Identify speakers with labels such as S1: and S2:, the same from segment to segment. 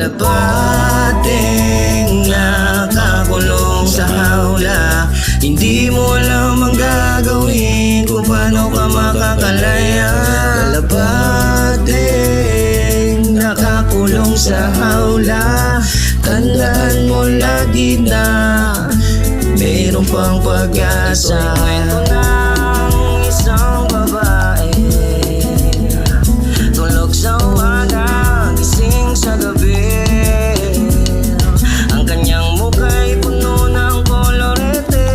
S1: Kalapating nakakulong sa hawla, hindi mo alam ang gagawin kung paano ka makakalaya. Kalapating nakakulong sa hawla, tandaan mo lagi na mayroon pang pag-asa. Kwento ng isang babae, tulog sa umaga, gising sa gabi. Ang kanyang mukha'y puno ng kolorete.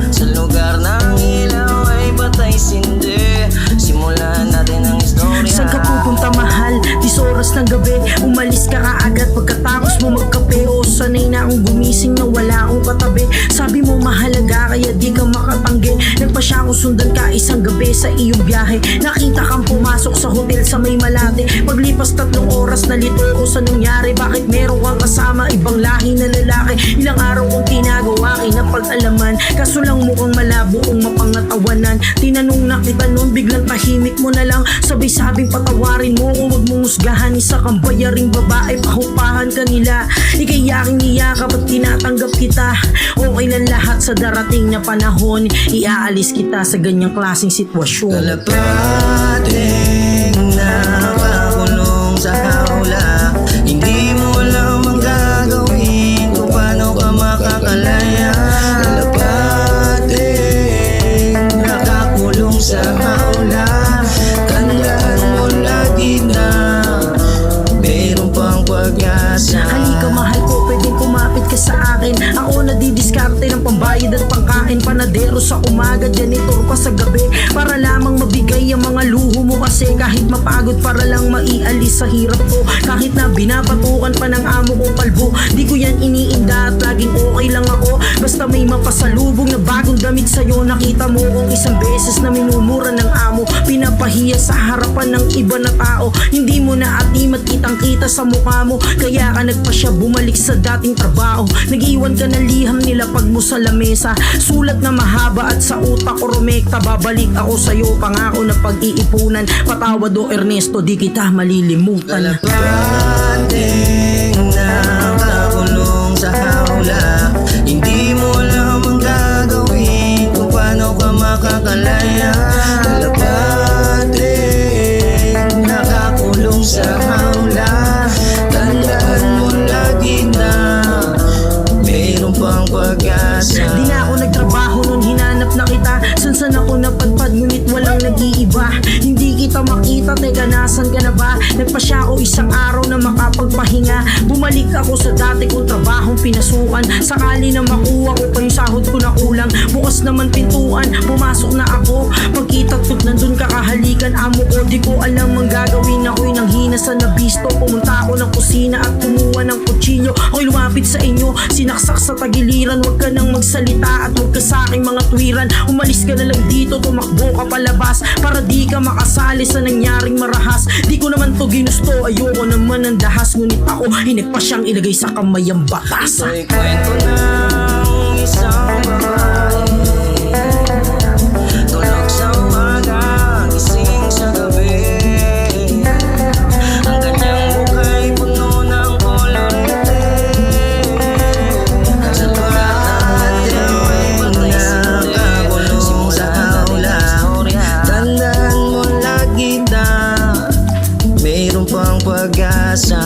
S1: Sa lugar ng ilaw ay patay sindi. Simulan natin ang istorya.
S2: Saan ka pupunta mahal? 10 oras ng gabi, umalis ka kaagad pagkatapos mo magkape. O sanay na akong gumising na wala akong katabi. Sabi mo mahalaga kaya di ka makatanggi. Nagpa siya akong sundan ka isang gabi sa iyong biyahe. Nakita kang pumasok sa hotel sa may Malate. Paglipas 3 oras nalito ko sa nangyari. Bakit meron kang kasama ibang lahi na lalaki? Ilang araw kong tinagawa kinapag-alaman, kaso lang mukhang malabo kong mapangatawanan. Tinanong na kita noon, biglang tahimik mo na lang. Sabay-sabing patawarin mo kung wag mong husgahan. Isa kang bayaring babae, pahupahan ka nila. Ika'y aking niyakap at tinatanggap kita. Okay lang lahat sa darating na panahon. Iaalis kita sa ganyang klaseng sitwasyon.
S1: Kalapating nakakulong sa hawla, hindi mo alam ang gagawin kung paano ka makakalaya. Kalapating nakakulong sa hawla, tandaan mo lagi na mayroon pang pag-asa.
S2: Halika mahal ko, pwedeng kumapit ka sa akin. Ako nadidiskarte ng pambayad at pangkain. Panadero sa umaga, janitor pa sa gabi, para lamang mabigay ang mga luho mo. Kasi kahit mapagod para lang maialis sa hirap ko. Kahit na binabatukan pa ng amo kong kalbo, di ko yan iniinda at laging okay lang ako. Basta may mapasalubong na bagong damit sa'yo. Nakita mo kung isang beses na minumura ng amo, pinapahiya sa harapan ng iba na tao. Hindi mo na atimat kitang-kita sa mukha mo, kaya ka nagpa siya bumalik sa dating trabaho. Nag-iwan ka ng liham nilapag mo sa lamesa, sulat na mahaba at sa utak ko rumekta. Babalik ako sa'yo, pangako na pag-iipunan. Patawad o Ernesto, di kita malilimutan.
S1: Kalapating nakakulong sa hawla, hindi mo alam ang gagawin kung paano ka makakalaya. Kalapating nakakulong sa hawla, tandaan mo lagi na mayroon pang pag-asa.
S2: Di na ako nagtrabaho nun, hinanap na kita. San ako napadpad, ngunit walang nag-iiba. Hindi kita makita, teka nasan ka na ba? Nagpasya ako isang araw na makapagpahinga. Bumalik ako sa dati kong trabahong pinasukan. Sakali na makuha ko pa yung sahod ko na kulang. Bukas naman pintuan, pumasok na ako. Pagkita't nandun ka kahalikan, amo ko. Di ko alam ang gagawin, ako'y nanghina sa nabisto. Pumunta ako ng kusina at kumuha ng kutsilyo. Ako'y lumapit sa inyo, sinaksak sa tagiliran. Huwag ka nang magsalita at huwag ka sa aking mga tuwiran. Umalis ka na lang dito, tumakbo ka palabas, para di ka makasali sa nangyaring marahas. Di ko naman to ginusto, ayoko naman ng dahas, ngunit ako hinagpa siyang ilagay sa kamay ang batas.
S1: Ito'y kwento ng isang babae, tulog sa umaga, gising sa gabi. Ang kanyang mukha'y puno ng kolorete. Sa lugar ng nakakulong sa hawla, tandaan mo lagi na mayroon pang pag-asa.